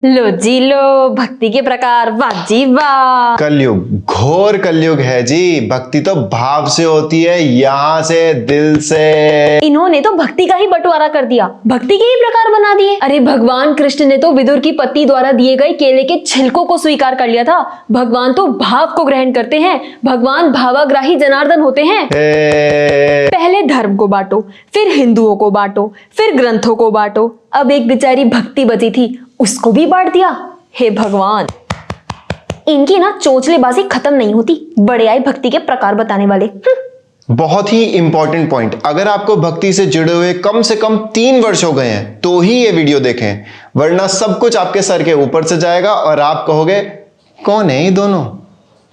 लो जी लो, भक्ति के प्रकार, वाह जी वाह। कलयुग, घोर कलयुग है जी। भक्ति तो भाव से होती है, यहाँ से, दिल से। इन्होंने तो भक्ति का ही बंटवारा कर दिया, भक्ति के ही प्रकार बना दिए। अरे भगवान कृष्ण ने तो विदुर की पत्नी द्वारा दिए गए केले के छिलकों को स्वीकार कर लिया था। भगवान तो भाव को ग्रहण करते हैं, भगवान भावाग्राही जनार्दन होते हैं। पहले धर्म को बांटो, फिर हिंदुओं को बांटो, फिर ग्रंथों को बांटो, अब एक बेचारी भक्ति बची थी उसको भी बांट दिया। हे भगवान, इनकी ना चोंचलेबाजी खत्म नहीं होती। बड़े आए भक्ति के प्रकार बताने वाले। बहुत ही इंपॉर्टेंट पॉइंट। अगर आपको भक्ति से जुड़े हुए कम से कम 3 वर्ष हो गए हैं तो ही ये वीडियो देखें, वरना सब कुछ आपके सर के ऊपर से जाएगा और आप कहोगे कौन है ये दोनों,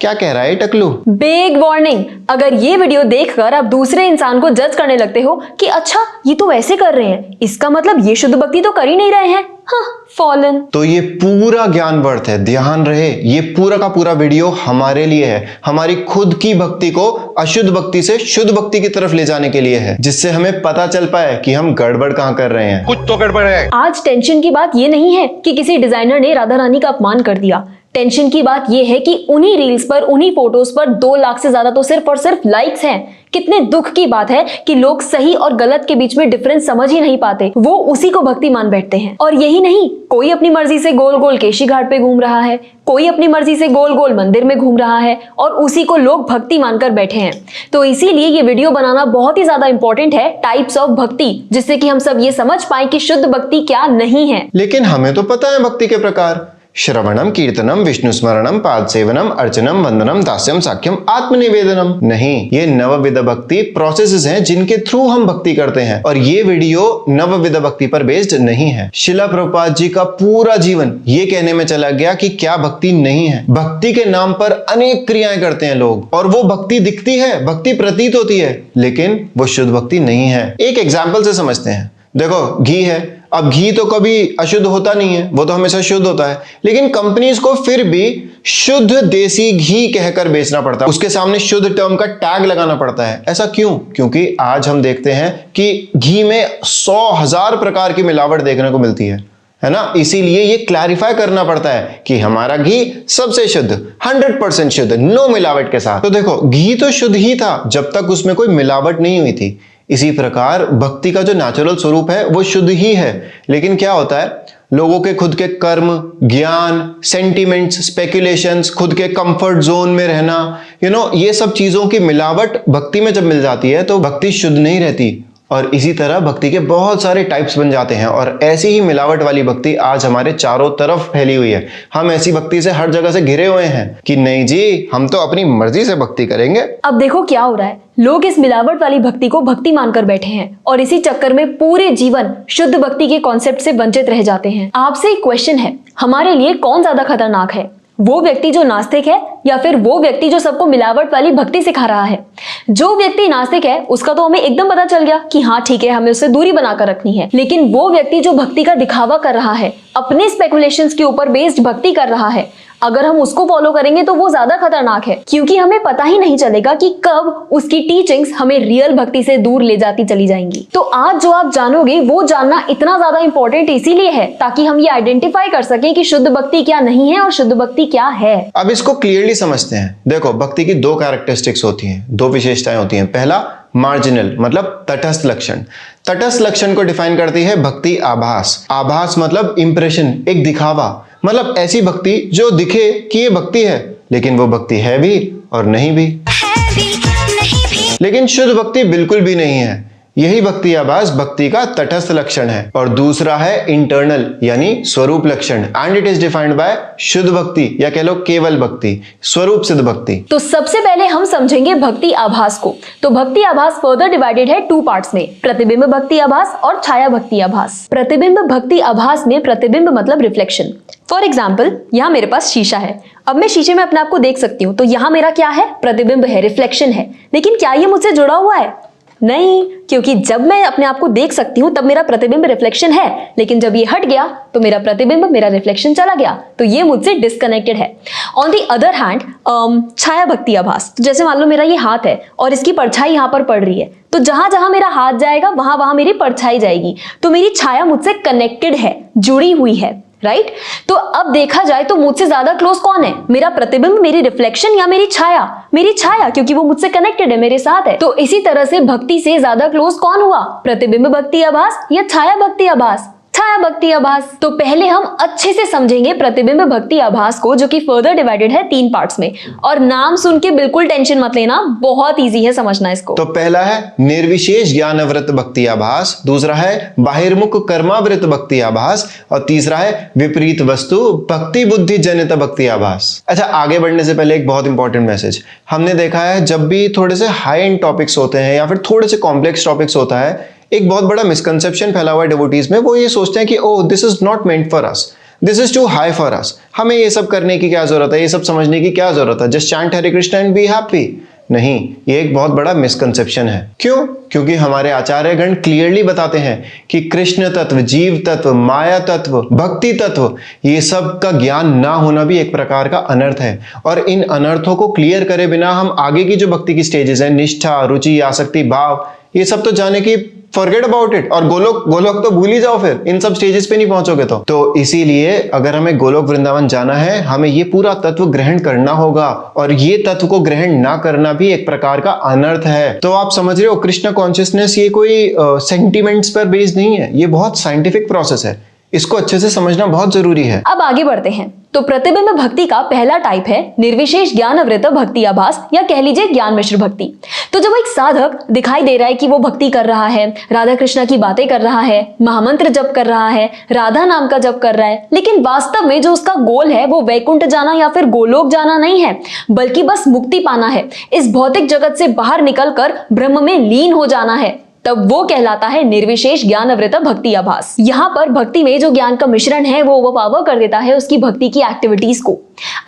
क्या कह रहा है टकलू। बिग वार्निंग, अगर ये वीडियो देखकर आप दूसरे इंसान को जज करने लगते हो कि अच्छा ये तो ऐसे कर रहे हैं, इसका मतलब ये शुद्ध भक्ति तो कर ही नहीं रहे हैं, हाँ फॉलन। तो ये पूरा ज्ञान वर्थ है, ध्यान रहे। ये पूरा का पूरा वीडियो हमारे लिए है, हमारी खुद की भक्ति को अशुद्ध भक्ति से शुद्ध भक्ति की तरफ ले जाने के लिए है, जिससे हमें पता चल पाए कि हम गड़बड़ कहां कर रहे हैं। कुछ तो गड़बड़ है। आज टेंशन की बात ये नहीं है कि किसी डिजाइनर ने राधा रानी का अपमान कर दिया। टेंशन की बात यह है कि उन्हीं रील्स पर, उन्हीं फोटोज पर 2 लाख से ज्यादा तो सिर्फ और सिर्फ लाइक्स हैं। कितने दुख की बात है कि लोग सही और गलत के बीच में डिफरेंस समझ ही नहीं पाते, वो उसी को भक्ति मान बैठते हैं। और यही नहीं, कोई अपनी मर्जी से गोल गोल केशी घाट पे घूम रहा है, कोई अपनी मर्जी से गोल गोल मंदिर में घूम रहा है और उसी को लोग भक्ति मानकर बैठे हैं। तो इसीलिए ये वीडियो बनाना बहुत ही ज्यादा इंपॉर्टेंट है, टाइप्स ऑफ भक्ति, जिससे कि हम सब ये समझ पाए कि शुद्ध भक्ति क्या नहीं है। लेकिन हमें तो पता है भक्ति के प्रकार। श्रवणम, कीर्तनम, विष्णु स्मरणम, पाद सेवनम, अर्चनम, वंदनम, दास्यम, साख्यम, आत्मनिवेदनम। नहीं, ये नवविध भक्ति प्रोसेसेस हैं जिनके थ्रू हम भक्ति करते हैं, और ये वीडियो नवविध भक्ति पर बेस्ड नहीं है। शिला प्रभुपाद जी का पूरा जीवन ये कहने में चला गया कि क्या भक्ति नहीं है। भक्ति के नाम पर अनेक क्रियाएं करते हैं लोग, और वो भक्ति दिखती है, भक्ति प्रतीत होती है, लेकिन वो शुद्ध भक्ति नहीं है। एक एग्जाम्पल से समझते हैं। देखो, घी है। अब घी तो कभी अशुद्ध होता नहीं है, वो तो हमेशा शुद्ध होता है, लेकिन कंपनीज को फिर भी शुद्ध देसी घी कहकर बेचना पड़ता है, उसके सामने शुद्ध टर्म का टैग लगाना पड़ता है। ऐसा क्यों? क्योंकि आज हम देखते हैं कि घी में 100,000 प्रकार की मिलावट देखने को मिलती है ना। इसीलिए ये क्लैरिफाई करना पड़ता है कि हमारा घी सबसे शुद्ध, 100% शुद्ध, नो मिलावट के साथ। तो देखो, घी तो शुद्ध ही था जब तक उसमें कोई मिलावट नहीं हुई थी। इसी प्रकार भक्ति का जो नेचुरल स्वरूप है वो शुद्ध ही है, लेकिन क्या होता है, लोगों के खुद के कर्म, ज्ञान, सेंटिमेंट्स, स्पेकुलेशंस, खुद के कंफर्ट जोन में रहना, ये सब चीजों की मिलावट भक्ति में जब मिल जाती है तो भक्ति शुद्ध नहीं रहती। और इसी तरह भक्ति के बहुत सारे टाइप्स बन जाते हैं, और ऐसी ही मिलावट वाली भक्ति आज हमारे चारों तरफ फैली हुई है। हम ऐसी भक्ति से हर जगह से घिरे हुए हैं कि नहीं जी, हम तो अपनी मर्जी से भक्ति करेंगे। अब देखो क्या हो रहा है, लोग इस मिलावट वाली भक्ति को भक्ति मानकर बैठे हैं और इसी चक्कर में पूरे जीवन शुद्ध भक्ति के कॉन्सेप्ट से वंचित रह जाते हैं। आपसे एक क्वेश्चन है, हमारे लिए कौन ज्यादा खतरनाक है, वो व्यक्ति जो नास्तिक है या फिर वो व्यक्ति जो सबको मिलावट वाली भक्ति सिखा रहा है? जो व्यक्ति नास्तिक है उसका तो हमें एकदम पता चल गया कि हाँ ठीक है, हमें उससे दूरी बनाकर रखनी है। लेकिन वो व्यक्ति जो भक्ति का दिखावा कर रहा है, अपने स्पेकुलेशंस के ऊपर बेस्ड भक्ति कर रहा है, अगर हम उसको फॉलो करेंगे तो वो ज्यादा खतरनाक है, क्योंकि हमें पता ही नहीं चलेगा कि कब उसकी टीचिंग्स हमें रियल भक्ति से दूर ले जाती चली जाएंगी। तो आज जो आप जानोगे वो जानना इतना ज्यादा इंपॉर्टेंट इसीलिए है ताकि हम ये आइडेंटिफाई कर सकें कि शुद्ध भक्ति क्या नहीं है और शुद्ध भक्ति क्या है। अब इसको क्लियरली समझते हैं। देखो, भक्ति की 2 कैरेक्टरिस्टिक्स होती हैं, 2 विशेषताएं होती हैं। पहला, मार्जिनल मतलब तटस्थ लक्षण। तटस्थ लक्षण को डिफाइन करती है भक्ति आभास। आभास मतलब इंप्रेशन, एक दिखावा, मतलब ऐसी भक्ति जो दिखे कि ये भक्ति है, लेकिन वो भक्ति है भी और नहीं भी। लेकिन शुद्ध भक्ति बिल्कुल भी नहीं है। यही भक्ति आभास भक्ति का तटस्थ लक्षण है। और दूसरा है इंटरनल यानी स्वरूप लक्षण, and it is defined by शुद्ध भक्ति या कह लो केवल भक्ति, स्वरूप सिद्ध भक्ति। तो सबसे पहले हम समझेंगे भक्ति आभास को। तो भक्ति आभास फर्दर डिवाइडेड है 2 पार्ट्स में, प्रतिबिंब भक्ति आभास और छाया भक्ति आभास। प्रतिबिंब भक्ति आभास में प्रतिबिंब मतलब रिफ्लेक्शन। फॉर एग्जाम्पल, यहाँ मेरे पास शीशा है, अब मैं शीशे में अपने आप को देख सकती हूँ, तो यहाँ मेरा क्या है, प्रतिबिंब है, रिफ्लेक्शन है। लेकिन क्या ये मुझसे जुड़ा हुआ है? नहीं, क्योंकि जब मैं अपने आप को देख सकती हूं तब मेरा प्रतिबिंब रिफ्लेक्शन है, लेकिन जब ये हट गया तो मेरा प्रतिबिंब, मेरा रिफ्लेक्शन चला गया, तो ये मुझसे डिस्कनेक्टेड है। ऑन दी अदर हैंड, छाया भक्ति आभास, तो जैसे मान लो मेरा ये हाथ है और इसकी परछाई यहाँ पर पड़ रही है, तो जहां जहां मेरा हाथ जाएगा वहां वहां मेरी परछाई जाएगी, तो मेरी छाया मुझसे कनेक्टेड है, जुड़ी हुई है। राइट? तो अब देखा जाए तो मुझसे ज्यादा क्लोज कौन है? मेरा प्रतिबिंब, मेरी रिफ्लेक्शन या मेरी छाया? मेरी छाया, क्योंकि वो मुझसे कनेक्टेड है, मेरे साथ है। तो इसी तरह से भक्ति से ज्यादा क्लोज कौन हुआ? प्रतिबिंब भक्ति आभास या छाया भक्ति आभास? छाया भक्ति आभास। तो पहले हम अच्छे से समझेंगे प्रतिबिंब भक्ति आभास को, जो कि फर्दर डिवाइडेड है 3 पार्ट्स में। और नाम सुन के बिल्कुल टेंशन मत लेना, बहुत इजी है समझना इसको। तो पहला है निर्विशेष ज्ञानवृत्त भक्ति आभास, दूसरा है बाहिर्मुख कर्मावृत भक्ति आभास, और तीसरा है विपरीत वस्तु भक्ति बुद्धि जनित भक्ति आभास। अच्छा, आगे बढ़ने से पहले एक बहुत इंपॉर्टेंट मैसेज। हमने देखा है जब भी थोड़े से हाई एंड टॉपिक्स होते हैं या फिर थोड़े से कॉम्प्लेक्स टॉपिक्स होता है, एक बहुत बड़ा मिसकंसेप्शन फैला हुआ है डिवोटीज में। वो ये सोचते हैं कि oh, this is not meant for us, this is too high for us, हमें ये सब करने की क्या जरूरत है, ये सब समझने की क्या जरूरत है, just chant Hare Krishna and be happy. नहीं, ये एक बहुत बड़ा मिसकंसेप्शन है। क्यों? क्योंकि हमारे आचार्यगण क्लियरली बताते हैं कि कृष्ण तत्व, जीव तत्व, माया तत्व, भक्ति तत्व, ये सब का ज्ञान ना होना भी एक प्रकार का अनर्थ है। और इन अनर्थों को क्लियर करे बिना हम आगे की जो भक्ति की स्टेजेस हैं, निष्ठा, रुचि, आसक्ति, भाव, ये सब तो जाने की फॉरगेट अबाउट इट। और गोलोक तो भूल ही जाओ, फिर इन सब स्टेजेस पे नहीं पहुंचोगे तो इसीलिए अगर हमें गोलोक वृंदावन जाना है, हमें ये पूरा तत्व ग्रहण करना होगा, और ये तत्व को ग्रहण ना करना भी एक प्रकार का अनर्थ है। तो आप समझ रहे हो, कृष्ण कॉन्शियसनेस ये कोई सेंटिमेंट्स पर बेस्ड नहीं है, ये बहुत साइंटिफिक प्रोसेस है। इसको अच्छे से समझना बहुत जरूरी है। अब आगे बढ़ते हैं। तो प्रतिबिंब भक्ति का पहला टाइप है निर्विशेष ज्ञानवृत भक्ति आभास, या कह लीजिए ज्ञान मिश्र भक्ति। तो जब एक साधक दिखाई दे रहा है कि वो भक्ति कर रहा है, राधा कृष्णा की बातें कर रहा है, महामंत्र जप कर रहा है, राधा नाम का जप कर रहा है, लेकिन वास्तव में जो उसका गोल है वो वैकुंठ जाना या फिर गोलोक जाना नहीं है, बल्कि बस मुक्ति पाना है, इस भौतिक जगत से बाहर निकलकर ब्रह्म में लीन हो जाना है, तब वो कहलाता है निर्विशेष ज्ञानवृत भक्ति आभास। यहाँ पर भक्ति में जो ज्ञान का मिश्रण है वो ओवरपावर कर देता है उसकी भक्ति की एक्टिविटीज को।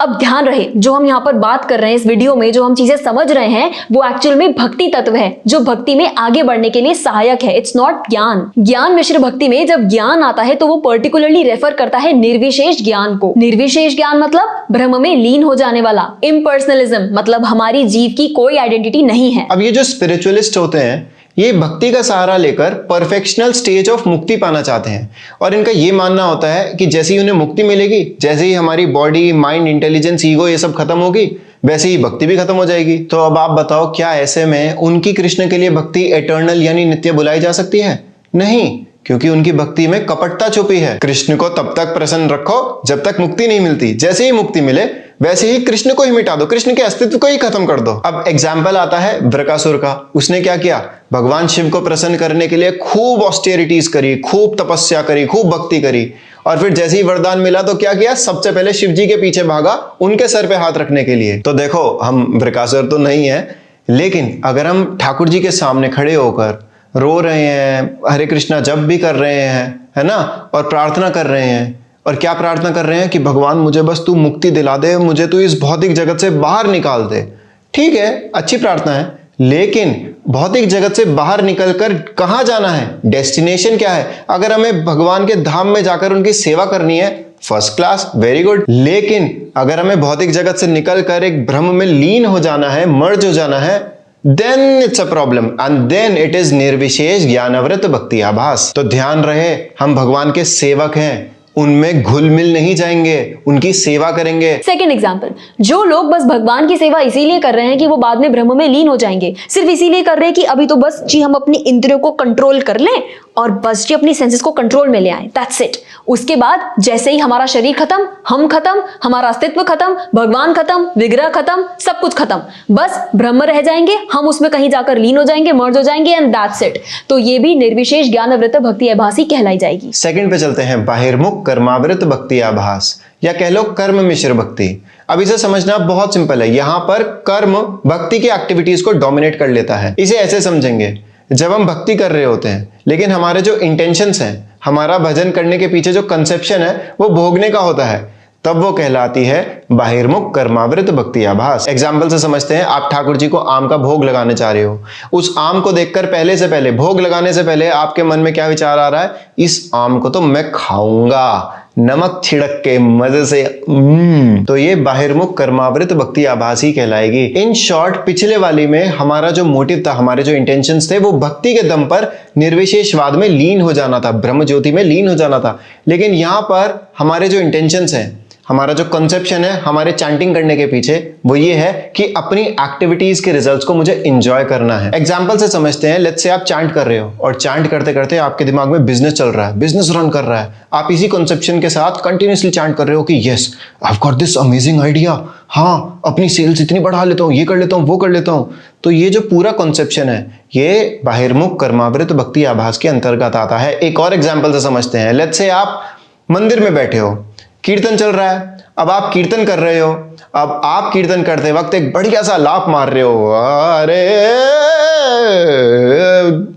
अब ध्यान रहे, जो हम यहाँ पर बात कर रहे हैं इस वीडियो में, जो हम चीजें समझ रहे हैं, वो एक्चुअल में भक्ति तत्व है जो भक्ति में आगे बढ़ने के लिए सहायक है। इट्स नॉट ज्ञान। ज्ञान मिश्र भक्ति में जब ज्ञान आता है तो वो पर्टिकुलरली रेफर करता है निर्विशेष ज्ञान को। निर्विशेष ज्ञान मतलब ब्रह्म में लीन हो जाने वाला। इम्पर्सनलिज्म मतलब हमारी जीव की कोई आइडेंटिटी नहीं है। अब ये जो स्पिरिचुअलिस्ट होते हैं, ये भक्ति का सहारा लेकर परफेक्शनल स्टेज ऑफ मुक्ति पाना चाहते हैं, और इनका ये मानना होता है कि जैसे ही उन्हें मुक्ति मिलेगी, जैसे ही हमारी बॉडी, माइंड, इंटेलिजेंस, ईगो ये सब खत्म होगी, वैसे ही भक्ति भी खत्म हो जाएगी। तो अब आप बताओ, क्या ऐसे में उनकी कृष्ण के लिए भक्ति एटर्नल यानी नित्य बुलाई जा सकती है? नहीं, क्योंकि उनकी भक्ति में कपटता छुपी है। कृष्ण को तब तक प्रसन्न रखो जब तक मुक्ति नहीं मिलती, जैसे ही मुक्ति मिले वैसे ही कृष्ण को ही मिटा दो, कृष्ण के अस्तित्व को ही खत्म कर दो। अब एग्जाम्पल आता है वृकासुर का। उसने क्या किया? भगवान शिव को प्रसन्न करने के लिए खूब ऑस्टेरिटीज करी, खूब तपस्या करी, खूब भक्ति करी, और फिर जैसे ही वरदान मिला तो क्या किया? सबसे पहले शिव जी के पीछे भागा उनके सर पे हाथ रखने के लिए। तो देखो, हम वृकासुर तो नहीं है, लेकिन अगर हम ठाकुर जी के सामने खड़े होकर रो रहे हैं, हरे कृष्णा जप भी कर रहे हैं, है ना, और प्रार्थना कर रहे हैं, और क्या प्रार्थना कर रहे हैं कि भगवान मुझे बस तू मुक्ति दिला दे, मुझे तू इस भौतिक जगत से बाहर निकाल दे। ठीक है, अच्छी प्रार्थना है, लेकिन भौतिक जगत से बाहर निकलकर कहां जाना है? डेस्टिनेशन क्या है? अगर हमें भगवान के धाम में जाकर उनकी सेवा करनी है, फर्स्ट क्लास, वेरी गुड। लेकिन अगर हमें भौतिक जगत से निकलकर एक ब्रह्म में लीन हो जाना है, मर्ज हो जाना है, then it's a problem and then it is निर्विशेष ज्ञानवृत भक्ति आभास। तो ध्यान रहे, हम भगवान के सेवक हैं, उनमें घुल मिल नहीं जाएंगे, उनकी सेवा करेंगे। सेकंड एग्जांपल, जो लोग बस भगवान की सेवा इसीलिए कर रहे हैं कि वो बाद में ब्रह्म में लीन हो जाएंगे, सिर्फ इसीलिए कर रहे हैं कि अभी तो बस जी हम अपनी इंद्रियों को कंट्रोल कर लें और बस जी अपनी सेंसेस को कंट्रोल में ले आए, दैट्स इट। उसके बाद जैसे ही हमारा शरीर खत्म, हम खत्म, हमारा अस्तित्व खत्म, भगवान खत्म, विग्रह खत्म, सब कुछ खत्म, बस ब्रह्म रह जाएंगे, हम उसमें कहीं जाकर लीन हो जाएंगे, मर्ज हो जाएंगे, एंड दैट्स इट। तो ये भी निर्विशेष ज्ञानवृत भक्ति आभासी कहलाई जाएगी। सेकंड पे चलते हैं, बाहिर्मुख कर्मावृत भक्ति आभास, या कह लो कर्म मिश्र भक्ति। अब इसे समझना बहुत सिंपल है। यहां पर कर्म भक्ति की एक्टिविटीज को डोमिनेट कर लेता है। इसे ऐसे समझेंगे, जब हम भक्ति कर रहे होते हैं, लेकिन हमारे जो इंटेंशंस हैं, हमारा भजन करने के पीछे जो कंसेप्शन है वो भोगने का होता है, तब वो कहलाती है बाहिर्मुख कर्मावृत भक्ति आभास। एग्जाम्पल से समझते हैं, आप ठाकुर जी को आम का भोग लगाने चाह रहे हो। उस आम को देखकर पहले भोग लगाने से पहले आपके मन में क्या विचार आ रहा है? इस आम को तो मैं खाऊंगा, नमक छिड़क के मजे से तो ये बाहिर्मुख कर्मावृत भक्ति आभास ही कहलाएगी। इन शॉर्ट पिछले वाली में हमारा जो मोटिव था, हमारे जो इंटेंशंस थे, वो भक्ति के दम पर निर्विशेषवाद में लीन हो जाना था, ब्रह्म ज्योति में लीन हो जाना था। लेकिन यहां पर हमारे जो इंटेंशंस हैं, हमारा जो कंसेप्शन है हमारे चैंटिंग करने के पीछे, वो ये है कि अपनी एक्टिविटीज के रिजल्ट्स को मुझे एंजॉय करना है। एग्जांपल से समझते हैं। लेट्स से आप चैंट कर रहे हो और चैंट करते करते आपके दिमाग में बिजनेस चल रहा है, बिजनेस रन कर रहा है। आप इसी कंसेप्शन के साथ कंटिन्यूअसली चैंट कर रहे हो कि yes I have got this amazing idea, हाँ अपनी सेल्स इतनी बढ़ा लेता हूँ, ये कर लेता हूँ, वो कर लेता हूँ। तो ये जो पूरा कंसेप्शन है ये बाहिर्मुख कर्मावृत भक्ति आभास के अंतर्गत आता है। एक और एग्जाम्पल से समझते हैं। लेट्स से आप मंदिर में बैठे हो, कीर्तन चल रहा है, अब आप कीर्तन कर रहे हो। अब आप कीर्तन करते वक्त एक बढ़िया सा लाफ मार रहे हो, अरे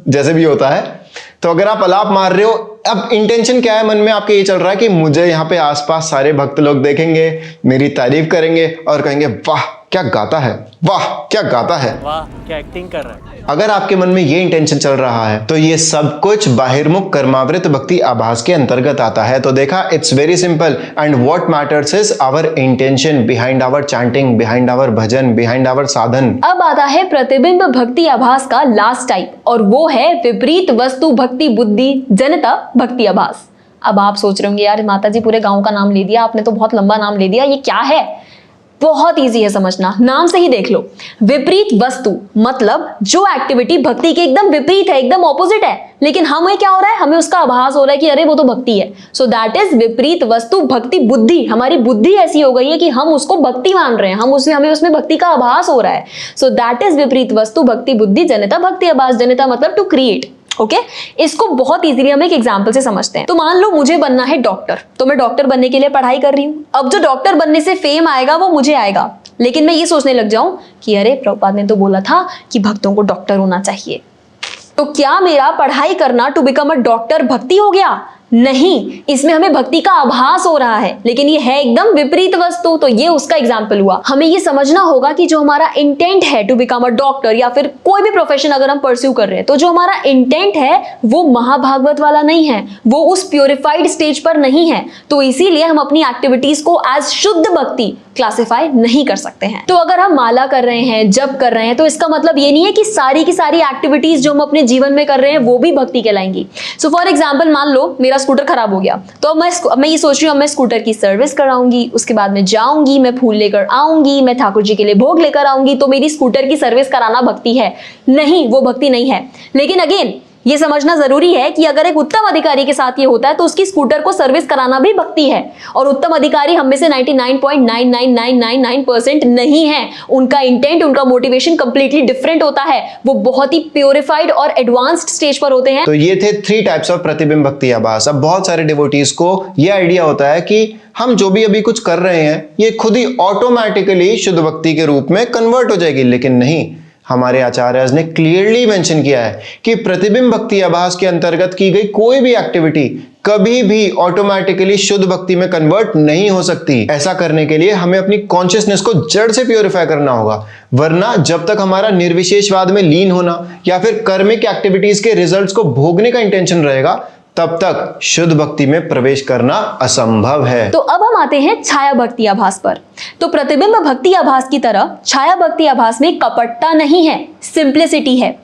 जैसे भी होता है। तो अगर आप अलाप मार रहे हो, अब इंटेंशन क्या है मन में आपके, ये चल रहा है कि मुझे यहाँ पे आसपास सारे भक्त लोग देखेंगे, मेरी तारीफ करेंगे और कहेंगे वाह क्या गाता है, वाह क्या गाता है, वाह क्या एक्टिंग कर रहा है। अगर आपके मन में ये इंटेंशन चल रहा है तो ये सब कुछ बाहिर्मुख कर्मावृत भक्ति आभास के अंतर्गत आता है। तो देखा, it's very simple and what matters is our intention behind our chanting, behind our bhajan, behind our sadhan. अब आता है प्रतिबिंब भक्ति आभास का लास्ट टाइप, और वो है विपरीत वस्तु भक्ति बुद्धि जनिता भक्ति आभास। अब आप सोच रहे होंगे यार माता जी पूरे गांव का नाम ले दिया आपने, तो बहुत लंबा नाम ले दिया, ये क्या है? बहुत इजी है समझना, नाम से ही देख लो। विपरीत वस्तु मतलब जो एक्टिविटी भक्ति के एकदम विपरीत है, एकदम ऑपोजिट है, लेकिन हमें क्या हो रहा है, हमें उसका आभास हो रहा है कि अरे वो तो भक्ति है। सो दैट इज विपरीत वस्तु भक्ति बुद्धि। हमारी बुद्धि ऐसी हो गई है कि हम उसको भक्ति मान रहे हैं, हमें उसमें भक्ति का आभास हो रहा है। सो दैट इज विपरीत वस्तु भक्ति बुद्धि जनिता भक्ति आभास। जनिता मतलब टू क्रिएट। ओके इसको बहुत इजीली हम एक एग्जांपल से समझते हैं। तो मान लो मुझे बनना है डॉक्टर, तो मैं डॉक्टर बनने के लिए पढ़ाई कर रही हूं। अब जो डॉक्टर बनने से फेम आएगा वो मुझे आएगा, लेकिन मैं ये सोचने लग जाऊं कि अरे प्रभुपाद ने तो बोला था कि भक्तों को डॉक्टर होना चाहिए, तो क्या मेरा पढ़ाई करना टू बिकम अ डॉक्टर भक्ति हो गया? नहीं, इसमें हमें भक्ति का आभास हो रहा है, लेकिन ये है एकदम विपरीत वस्तु। तो ये उसका एग्जाम्पल हुआ। हमें ये समझना होगा कि जो हमारा इंटेंट है टू बिकम अ डॉक्टर या फिर कोई भी प्रोफेशन अगर हम परस्यू कर रहे हैं, तो जो हमारा इंटेंट है वो महाभागवत वाला नहीं है, वो उस प्योरिफाइड स्टेज पर नहीं है। तो इसीलिए हम अपनी एक्टिविटीज को एज शुद्ध भक्ति क्लासिफाई नहीं कर सकते हैं। तो अगर हम माला कर रहे हैं, जप कर रहे हैं, तो इसका मतलब ये नहीं है कि सारी की सारी एक्टिविटीज जो हम अपने जीवन में कर रहे हैं वो भी भक्ति कहलाएंगी। सो फॉर एग्जाम्पल मान लो मेरा स्कूटर खराब हो गया, तो अब मैं ये सोच रही हूँ मैं स्कूटर की सर्विस कराऊंगी, उसके बाद मैं जाऊंगी, मैं फूल लेकर आऊंगी, मैं ठाकुर जी के लिए भोग लेकर आऊंगी, तो मेरी स्कूटर की सर्विस कराना भक्ति है? नहीं, वो भक्ति नहीं है। लेकिन अगेन ये समझना जरूरी है कि अगर एक उत्तम अधिकारी के साथ ये होता है तो उसकी स्कूटर को सर्विस कराना भी भक्ति है। और उत्तम अधिकारी हम में से 99.99999% नहीं है। उनका इंटेंट, उनका मोटिवेशन कंप्लीटली डिफरेंट होता है। वो बहुत ही प्योरिफाइड और एडवांस्ड स्टेज पर होते हैं। तो ये थे 3 टाइप्स ऑफ प्रतिबिंब भक्ति आभास। अब बहुत सारे डिवोटीज को ये आइडिया होता है कि हम जो भी अभी कुछ कर रहे हैं ये खुद ही ऑटोमेटिकली शुद्ध भक्ति के रूप में कन्वर्ट हो जाएगी, लेकिन नहीं। हमारे आचार्य ने क्लियरली मेंशन किया है कि प्रतिबिंब भक्ति आभास के अंतर्गत की गई कोई भी एक्टिविटी कभी भी ऑटोमेटिकली शुद्ध भक्ति में कन्वर्ट नहीं हो सकती। ऐसा करने के लिए हमें अपनी कॉन्शियसनेस को जड़ से प्योरीफाई करना होगा, वरना जब तक हमारा निर्विशेषवाद में लीन होना या फिर कर्मिक एक्टिविटीज के रिजल्ट्स को भोगने का इंटेंशन रहेगा, तब तक शुद्ध भक्ति में प्रवेश करना असंभव है। तो अब हम आते हैं छाया भक्ति आभास पर। तो प्रतिबिंब भक्ति आभास की तरह छाया भक्ति आभास में कपटता नहीं है, सिंप्लिसिटी है।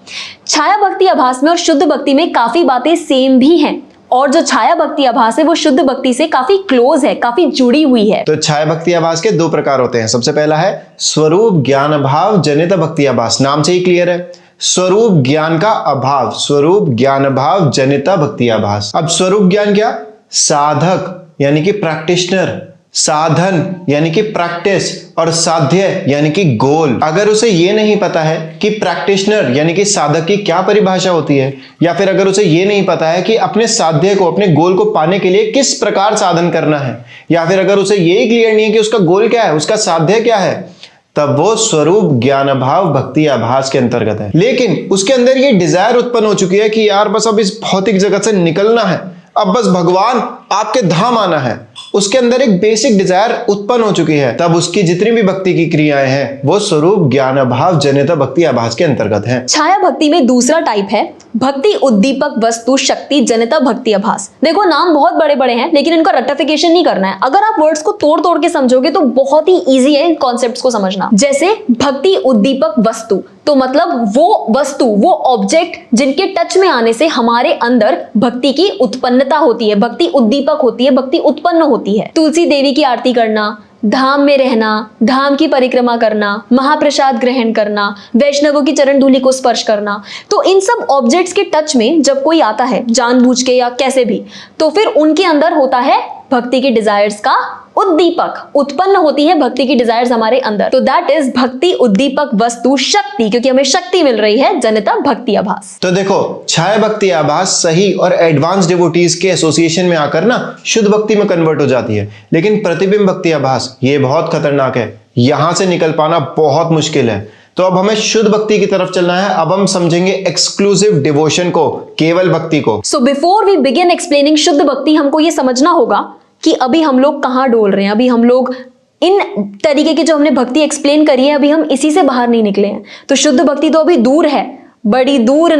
छाया भक्ति आभास में और शुद्ध भक्ति में काफी बातें सेम भी हैं, और जो छाया भक्ति आभास है वो शुद्ध भक्ति से काफी क्लोज है, काफी जुड़ी हुई है। तो छाया भक्ति आभास के 2 प्रकार होते हैं। सबसे पहला है स्वरूप ज्ञान अभाव जनित भक्ति आभास। नाम से ही क्लियर है, स्वरूप ज्ञान का अभाव, स्वरूप ज्ञान अभाव जनिता भक्ति आभास। अब स्वरूप ज्ञान क्या? साधक यानी कि प्रैक्टिशनर, साधन यानी कि प्रैक्टिस, और साध्य यानी कि गोल। अगर उसे ये नहीं पता है कि प्रैक्टिशनर यानी कि साधक की क्या परिभाषा होती है, या फिर अगर उसे ये नहीं पता है कि अपने साध्य को, अपने गोल को पाने के लिए किस प्रकार साधन करना है, या फिर अगर उसे यही क्लियर नहीं है कि उसका गोल क्या है, उसका साध्य क्या है, तब वो स्वरूप ज्ञान अभाव भक्ति आभास के अंतर्गत है। लेकिन उसके अंदर ये डिजायर उत्पन्न हो चुकी है कि यार बस अब इस भौतिक जगत से निकलना है, अब बस भगवान आपके धाम आना है, उसके अंदर एक बेसिक डिजायर उत्पन्न हो चुकी है, तब उसकी जितनी भी भक्ति की क्रियाएं हैं वो स्वरूप ज्ञान अभाव जनित भक्ति आभास के अंतर्गत हैं। छाया भक्ति में दूसरा टाइप है भक्ति उद्दीपक वस्तु शक्ति जनिता भक्ति आभास। देखो नाम बहुत बड़े बड़े हैं लेकिन इनका रटिफिकेशन नहीं करना है। अगर आप वर्ड्स को तोड़ तोड़ के समझोगे तो बहुत ही इजी है इन कॉन्सेप्ट्स को समझना। जैसे भक्ति उद्दीपक वस्तु, तो मतलब वो वस्तु, वो ऑब्जेक्ट जिनके टच में आने से हमारे अंदर भक्ति की उत्पन्नता होती है, भक्ति उद्दीपक होती है, भक्ति उत्पन्न होती है। तुलसी देवी की आरती करना, धाम में रहना, धाम की परिक्रमा करना, महाप्रसाद ग्रहण करना, वैष्णवों की चरण धूलि को स्पर्श करना, तो इन सब ऑब्जेक्ट्स के टच में जब कोई आता है जानबूझ के या कैसे भी, तो फिर उनके अंदर होता है भक्ति की डिजायर्स का उद्दीपक, उत्पन्न होती है भक्ति की डिजायर्स हमारे अंदर। तो दैट इज भक्ति उद्दीपक वस्तु शक्ति, क्योंकि हमें शक्ति मिल रही है जनिता भक्ति आभास। तो देखो छाया भक्ति आभास सही और एडवांस डिवोटीज के एसोसिएशन में आकर ना शुद्ध भक्ति में कन्वर्ट हो जाती है, लेकिन प्रतिबिंब भक्ति आभास ये बहुत खतरनाक है, यहां से निकल पाना बहुत मुश्किल है। तो अब हमें शुद्ध भक्ति की तरफ चलना है। अब हम समझेंगे एक्सक्लूसिव डिवोशन को, केवल भक्ति को। So before we begin explaining shuddh bhakti, हमको ये समझना होगा कि अभी हम लोग कहां डोल रहे हैं। अभी हम लोग इन तरीके की जो हमने भक्ति एक्सप्लेन करी है, अभी हम इसी से बाहर नहीं निकले हैं। तो शुद्ध भक्ति तो अभी दूर है, बड़ी दूर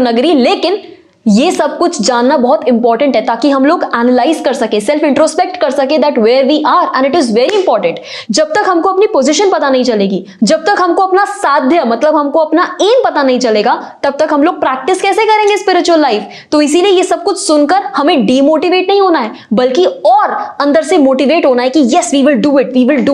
नगरी, लेकिन ये सब कुछ जानना बहुत इंपॉर्टेंट है ताकि हम लोग एनालाइज कर सके, सेल्फ इंट्रोस्पेक्ट कर सके that where we are, and it is very important. जब तक हमको अपनी पोजीशन पता नहीं चलेगी, जब तक हमको अपना साध्य मतलब हमको अपना एम पता नहीं चलेगा, तब तक हम लोग प्रैक्टिस कैसे करेंगे स्पिरिचुअल लाइफ। तो इसीलिए ये सब कुछ सुनकर हमें डीमोटिवेट नहीं होना है, बल्कि और अंदर से मोटिवेट होना है कि yes we will do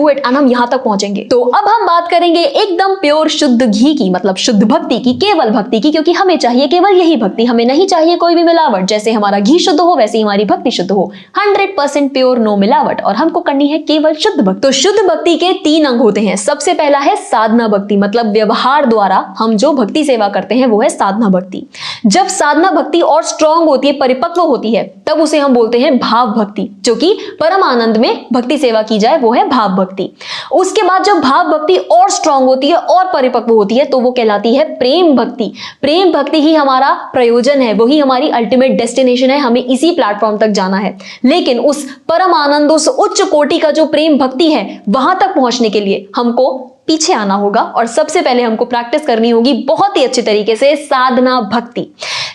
it and हम यहां तक पहुंचेंगे। तो अब हम बात करेंगे एकदम प्योर शुद्ध घी की, मतलब शुद्ध भक्ति की, केवल भक्ति की, क्योंकि हमें चाहिए केवल यही भक्ति, हमें नहीं चाहिए कोई भी मिलावट। जैसे हमारा घी शुद्ध हो वैसे ही हमारी भक्ति शुद्ध हो, 100% प्योर, नो मिलावट, और हमको करनी है केवल शुद्ध भक्ति। तो शुद्ध भक्ति के 3 अंग होते हैं। सबसे पहला है साधना भक्ति, मतलब व्यवहार द्वारा हम जो भक्ति सेवा करते हैं वो है साधना भक्ति। जब साधना भक्ति और स्ट्रांग होती है, परिपक्व होती है, तब उसे हम बोलते हैं भाव भक्ति, जो कि परम आनंद में भक्ति सेवा की जाए वो है भाव भक्ति। उसके बाद जब भाव भक्ति और स्ट्रांग होती है और परिपक्व होती है तो वो कहलाती है प्रेम भक्ति। प्रेम भक्ति ही हमारा प्रयोजन है, वही हमारी अल्टीमेट डेस्टिनेशन है, हमें इसी प्लेटफॉर्म तक जाना है। लेकिन उस परम आनंद, उस उच्च कोटि का जो प्रेम भक्ति है, वहां तक पहुंचने के लिए हमको पीछे आना होगा और सबसे पहले हमको प्रैक्टिस करनी होगी बहुत ही अच्छे तरीके से साधना भक्ति।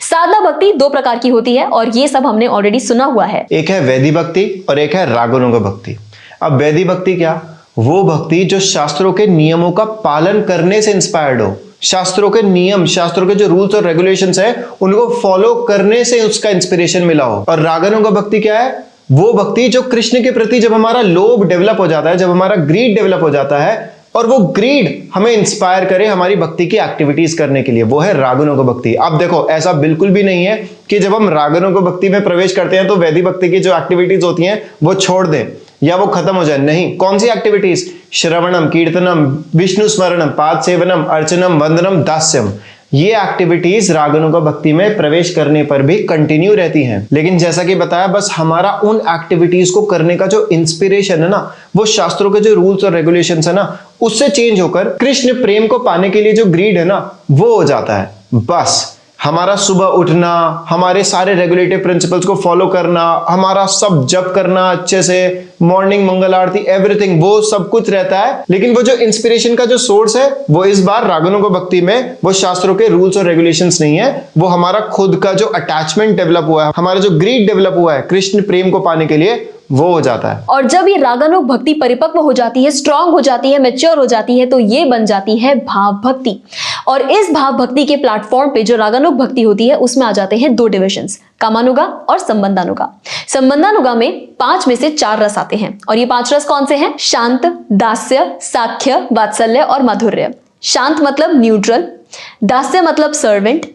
साधना भक्ति 2 प्रकार की होती है और ये सब हमने ऑलरेडी सुना हुआ है। एक है वैदिक भक्ति और एक है रागानुग भक्ति। अब वैदिक भक्ति क्या? वो भक्ति जो शास्त्रों के नियमों का पालन करने से इंस्पायर्ड हो, शास्त्रों के नियम, शास्त्रों के जो रूल्स और रेगुलेशंस है उनको फॉलो करने से उसका इंस्पिरेशन मिला हो। और रागानुग भक्ति क्या है? वो भक्ति जो कृष्ण के प्रति जब हमारा लोभ डेवलप हो जाता है, जब हमारा ग्रीड डेवलप हो जाता है और वो ग्रीड हमें इंस्पायर करे हमारी भक्ति की एक्टिविटीज करने के लिए, वो है रागानुग भक्ति। अब देखो ऐसा बिल्कुल भी नहीं है कि जब हम रागानुग भक्ति में प्रवेश करते हैं तो वैदिक भक्ति की जो एक्टिविटीज होती हैं वो छोड़ दें या वो खत्म हो जाए। नहीं, कौन सी एक्टिविटीज? श्रवणम, कीर्तनम, विष्णु स्मरणम, पाद सेवनम, अर्चनम, वंदनम, दास्यम, ये एक्टिविटीज रागानुग भक्ति में प्रवेश करने पर भी कंटिन्यू रहती हैं। लेकिन जैसा कि बताया, बस हमारा उन एक्टिविटीज को करने का जो इंस्पिरेशन है ना, वो शास्त्रों के जो रूल्स और रेगुलेशंस है ना, उससे चेंज होकर कृष्ण प्रेम को पाने के लिए जो ग्रीड है ना, वो हो जाता है। बस हमारा सुबह उठना, हमारे सारे रेगुलेटिव प्रिंसिपल्स को फॉलो करना, हमारा सब जप करना अच्छे से, मॉर्निंग मंगल आरती, एवरीथिंग, वो सब कुछ रहता है। लेकिन वो जो इंस्पिरेशन का जो सोर्स है वो इस बार रागानुग भक्ति में वो शास्त्रों के रूल्स और रेगुलेशंस नहीं है, वो हमारा खुद का जो अटैचमेंट डेवलप हुआ है, हमारा जो ग्रीड डेवलप हुआ है कृष्ण प्रेम को पाने के लिए, वो हो जाता है। और जब ये रागानुग भक्ति परिपक्व हो जाती है, स्ट्रांग हो जाती है, मैच्योर हो जाती है, तो ये बन जाती है भाव भक्ति। और इस भाव भक्ति के प्लेटफॉर्म पे जो रागानुग भक्ति होती है उसमें आ जाते हैं 2 डिविजन्स, कामानुगा और संबंधानुगा। संबंधानुगा में 5 में से 4 रस आते हैं और ये 5 रस कौन से हैं? शांत, दास्य, साख्य, वात्सल्य और माधुर्य। शांत मतलब न्यूट्रल, दास्य मतलब सर्वेंट,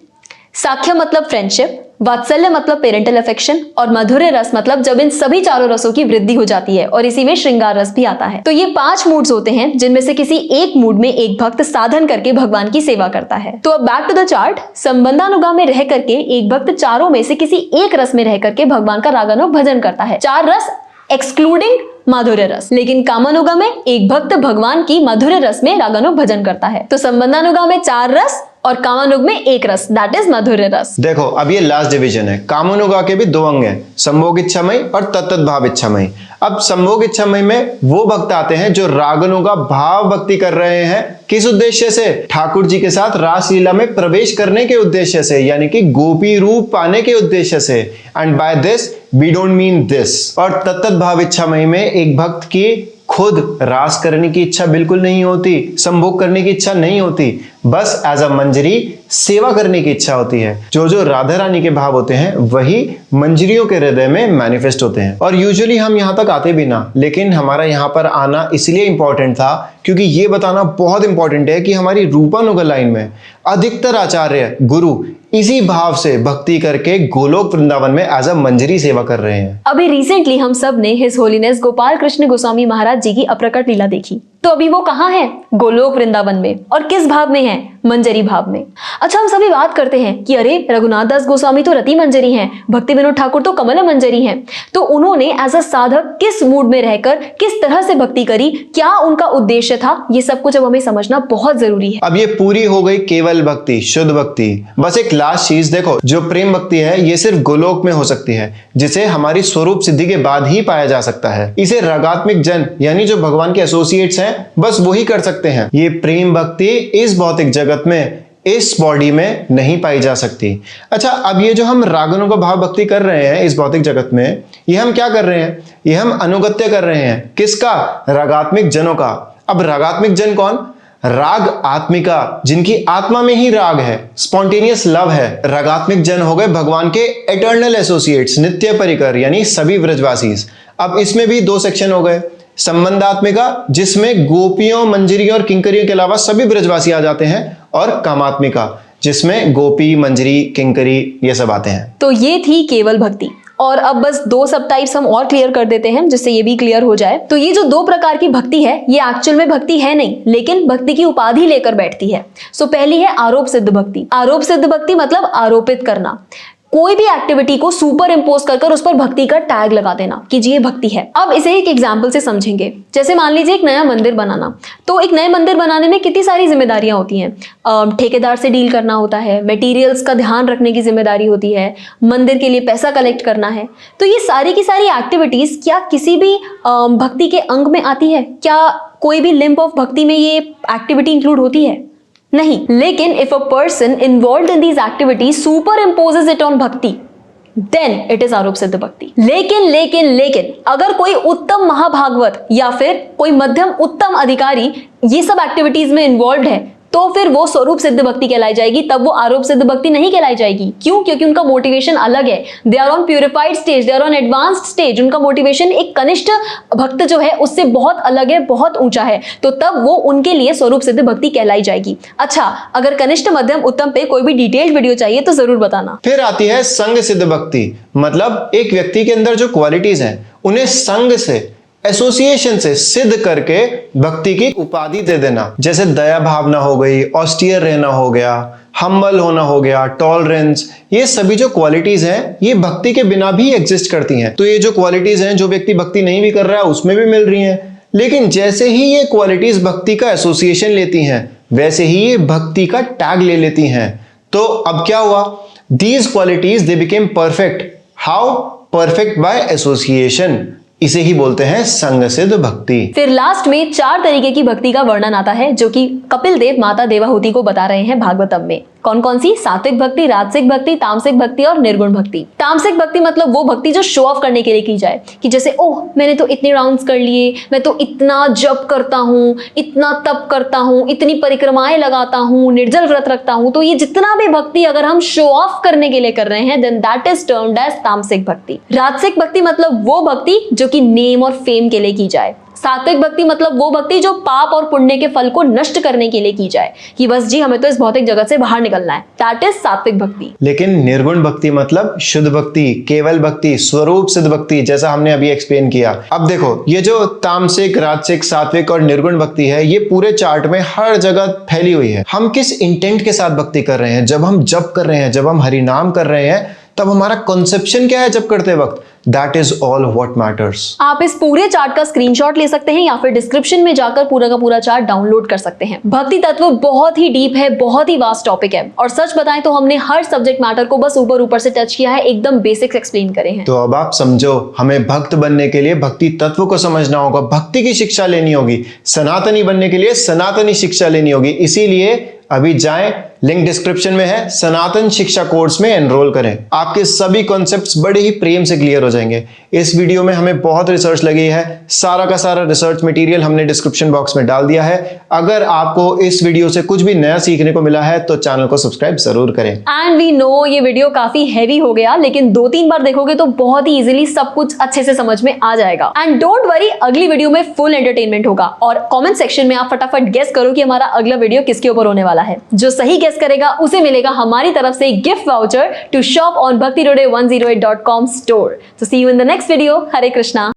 साख्य मतलब फ्रेंडशिप, वात्सल्य मतलब पेरेंटल अफेक्शन और माधुर्य रस मतलब जब इन सभी 4 रसों की वृद्धि हो जाती है, और इसी में श्रृंगार रस भी आता है। तो ये 5 मूड्स होते हैं जिनमें से किसी एक मूड में एक भक्त साधन करके भगवान की सेवा करता है। तो अब बैक टू द चार्ट, संबंधानुगा में रह करके एक भक्त चारों में से किसी एक रस में रह करके भगवान का रागानुग भजन करता है, 4 रस एक्सक्लूडिंग माधुर्य रस। लेकिन कामानुगा में एक भक्त भगवान की माधुर्य रस में रागानुग भजन करता है। तो संबंधानुगा में 4 रस, और कामानुग में एक रस, दैट इज माधुर्य रस। देखो अब ये लास्ट डिवीजन है। कामानुगा के भी दो अंग हैं, संभोग इच्छामय और तत्त भाव इच्छामय। अब संभोग इच्छामय में वो भक्त आते हैं जो रागानुगा भाव भक्ति कर रहे हैं। किस उद्देश्य से? ठाकुर जी के साथ रासलीला में प्रवेश करने के उद्देश्य से, यानी कि गोपी रूप पाने के उद्देश्य से। And by this we don't mean this. और तत्त भाव इच्छामय में एक भक्त की खुद रास करने की इच्छा बिल्कुल नहीं होती, संभोग करने की इच्छा नहीं होती, बस एज अ मंजरी सेवा करने की इच्छा होती है। जो जो राधा रानी के भाव होते हैं वही मंजरियों के हृदय में मैनिफेस्ट होते हैं। और यूजुअली हम यहाँ तक आते भी ना, लेकिन हमारा यहाँ पर आना इसलिए इंपॉर्टेंट था क्योंकि ये बताना बहुत इंपॉर्टेंट है कि हमारी रूपानुगा लाइन में अधिकतर आचार्य गुरु इसी भाव से भक्ति करके गोलोक वृंदावन में एज अ मंजरी सेवा कर रहे हैं। अभी रिसेंटली हम सब ने हिज होलीनेस गोपाल कृष्ण गोस्वामी महाराज जी की अप्रकट लीला देखी। तो अभी वो कहाँ है? गोलोक वृंदावन में। और किस भाव में है? मंजरी भाव में। अच्छा, हम सभी बात करते हैं कि अरे रघुनाथ दास गोस्वामी तो रति मंजरी हैं, भक्ति विनोद ठाकुर तो कमल मंजरी हैं। तो उन्होंने एज अ साधक किस मूड में रहकर किस तरह से भक्ति करी, क्या उनका उद्देश्य था, ये सब कुछ अब हमें समझना बहुत जरूरी है। अब ये पूरी हो गई केवल भक्ति, शुद्ध भक्ति। बस एक लास्ट चीज देखो, जो प्रेम भक्ति है ये सिर्फ गोलोक में हो सकती है, जिसे हमारी स्वरूप सिद्धि के बाद ही पाया जा सकता है। इसे रागात्मिक जन यानी जो भगवान के एसोसिएट्स हैं बस वही कर सकते हैं। ये प्रेम भक्ति इस भौतिक जगत में, इस बॉडी में नहीं पाई जा सकती। अच्छा, अब ये जो हम रागानुगा भाव भक्ति कर रहे हैं इस भौतिक जगत में, ये हम क्या कर रहे हैं? ये हम अनुगत्य कर रहे हैं। किसका? रागात्मिक जनों का। अब रागात्मिक जन कौन? राग आत्मिका, जिनकी आत्मा में ही राग है, स्पॉन्टेनियस लव है। रागात्मिक जन हो गए भगवान के एटर्नल एसोसिएट्स, नित्य परिकर यानी सभी व्रजवासी। अब इसमें भी दो सेक्शन हो गए। संबंधात्मिका, जिसमें गोपियों, मंजरियों और किंकरियों के अलावा सभी ब्रजवासी आ जाते हैं, और कामात्मिका, जिसमें गोपी, मंजरी, किंकरी ये सब आते हैं। तो ये थी केवल भक्ति। और अब बस दो सब टाइप्स हम और क्लियर कर देते हैं जिससे ये भी क्लियर हो जाए। तो ये जो दो प्रकार की भक्ति है ये एक्चुअल में भक्ति है नहीं, लेकिन भक्ति की उपाधि लेकर बैठती है। सो पहली है आरोप सिद्ध भक्ति। आरोप सिद्ध भक्ति मतलब आरोपित करना, कोई भी एक्टिविटी को सुपर इम्पोज कर उस पर भक्ति का टैग लगा देना कि जी ये भक्ति है। अब इसे एक एग्जाम्पल से समझेंगे। जैसे मान लीजिए एक नया मंदिर बनाना, तो एक नए मंदिर बनाने में कितनी सारी जिम्मेदारियां होती हैं। ठेकेदार से डील करना होता है, मटेरियल्स का ध्यान रखने की जिम्मेदारी होती है, मंदिर के लिए पैसा कलेक्ट करना है। तो ये सारी की सारी एक्टिविटीज क्या किसी भी भक्ति के अंग में आती है? क्या कोई भी लिंब ऑफ भक्ति में ये एक्टिविटी इंक्लूड होती है? नहीं। लेकिन if a person involved in these activities super imposes it on भक्ति, देन इट इज आरोप सिद्ध भक्ति। लेकिन अगर कोई उत्तम महाभागवत या फिर कोई मध्यम उत्तम अधिकारी ये सब एक्टिविटीज में इन्वॉल्व है, तो फिर वो स्वरूप सिद्ध भक्ति कहलाई जाएगी, तब वो आरोप सिद्ध भक्ति नहीं कहलाई जाएगी। क्यों? क्योंकि उनका मोटिवेशन अलग है। They are on purified stage, they are on advanced stage. उनका मोटिवेशन एक कनिष्ठ भक्त जो है उससे बहुत अलग है, बहुत ऊंचा है, तो तब वो उनके लिए स्वरूप सिद्ध भक्ति कहलाई जाएगी। अच्छा, अगर कनिष्ठ, मध्यम, उत्तम पे कोई भी डिटेल्ड वीडियो चाहिए तो जरूर बताना। फिर आती है संग सिद्ध भक्ति, मतलब एक व्यक्ति के अंदर जो क्वालिटीज हैं उन्हें संग से, एसोसिएशन से सिद्ध करके भक्ति की उपाधि दे देना। जैसे दया भावना हो गई, ऑस्टियर रहना हो गया, हम्बल होना हो गया, टॉलरेंस, ये सभी जो क्वालिटीज हैं ये भक्ति के बिना भी एग्जिस्ट करती हैं। तो ये जो क्वालिटीज हैं जो व्यक्ति भक्ति नहीं भी कर रहा है उसमें भी मिल रही हैं। लेकिन जैसे ही ये क्वालिटीज भक्ति का एसोसिएशन लेती हैं वैसे ही ये भक्ति का टैग ले लेती हैं। तो अब क्या हुआ? These qualities they became perfect. How? Perfect by association. इसे ही बोलते हैं संग सिद्ध भक्ति। फिर लास्ट में 4 तरीके की भक्ति का वर्णन आता है जो कि कपिल देव माता देवाहुति को बता रहे हैं भागवतम में। कौन कौन सी? सात्विक भक्ति, राजसिक भक्ति, तामसिक भक्ति और निर्गुण भक्ति। तामसिक भक्ति मतलब वो भक्ति जो शो ऑफ करने के लिए की जाए, कि जैसे ओह मैंने तो इतने राउंड्स कर लिए, मैं तो इतना जप करता हूँ, इतना तप करता हूँ, इतनी परिक्रमाएं लगाता हूँ, निर्जल व्रत रखता हूँ। तो ये जितना भी भक्ति अगर हम शो ऑफ करने के लिए कर रहे हैं, then that is termed as tamasik bhakti. राजसिक भक्ति मतलब वो भक्ति जो कि नेम और फेम के लिए की जाए। सात्विक भक्ति मतलब वो भक्ति जो पाप और पुण्य के फल को नष्ट करने के लिए की जाए, कि बस जी हमें तो इस भौतिक जगत से बाहर निकलना है, दैट इज सात्विक भक्ति। लेकिन निर्गुण भक्ति मतलब शुद्ध भक्ति, केवल भक्ति, स्वरूप सिद्ध भक्ति, जैसा हमने अभी एक्सप्लेन किया। अब देखो ये जो तामसिक, राजसिक, सात्विक और निर्गुण भक्ति है ये पूरे चार्ट में हर जगह फैली हुई है। हम किस इंटेंट के साथ भक्ति कर रहे हैं? जब हम जप कर रहे हैं, जब हम हरिनाम कर रहे हैं, तब हमारा कंसेप्शन क्या है जब करते वक्त, that is all what matters. आप इस पूरे चार्ट का स्क्रीनशॉट ले सकते हैं या फिर डिस्क्रिप्शन में जाकर पूरा का पूरा चार्ट डाउनलोड कर सकते हैं। भक्ति तत्व बहुत ही डीप है, बहुत ही वास्ट टॉपिक है और सच बताएं तो हमने हर सब्जेक्ट मैटर को बस ऊपर ऊपर से टच किया है, एकदम बेसिक्स एक्सप्लेन करे हैं। तो अब आप समझो, हमें भक्त बनने के लिए भक्ति तत्व को समझना होगा, भक्ति की शिक्षा लेनी होगी, सनातनी बनने के लिए सनातनी शिक्षा लेनी होगी। इसीलिए अभी जाएं, लिंक डिस्क्रिप्शन में है, सनातन शिक्षा कोर्स में एनरोल करें। आपके सभी कॉन्सेप्ट्स बड़े ही प्रेम से क्लियर हो जाएंगे। इस वीडियो में हमें बहुत रिसर्च लगी है, सारा का सारा रिसर्च मटेरियल हमने डिस्क्रिप्शन बॉक्स में डाल दिया है। अगर आपको इस वीडियो से कुछ भी नया सीखने को मिला है तो चैनल को सब्सक्राइब जरूर करें। एंड वी नो ये वीडियो काफी हैवी हो गया, लेकिन 2-3 बार देखोगे तो बहुत ही इजीली सब कुछ अच्छे से समझ में आ जाएगा। एंड डोंट वरी, अगली वीडियो में फुल एंटरटेनमेंट होगा और कमेंट सेक्शन में आप फटाफट गेस करो कि हमारा अगला वीडियो किसके ऊपर होने वाला है। जो सही गेस करेगा उसे मिलेगा हमारी तरफ से gift voucher to shop on bhaktitoday108.com store. So see you in the next video. Hare Krishna.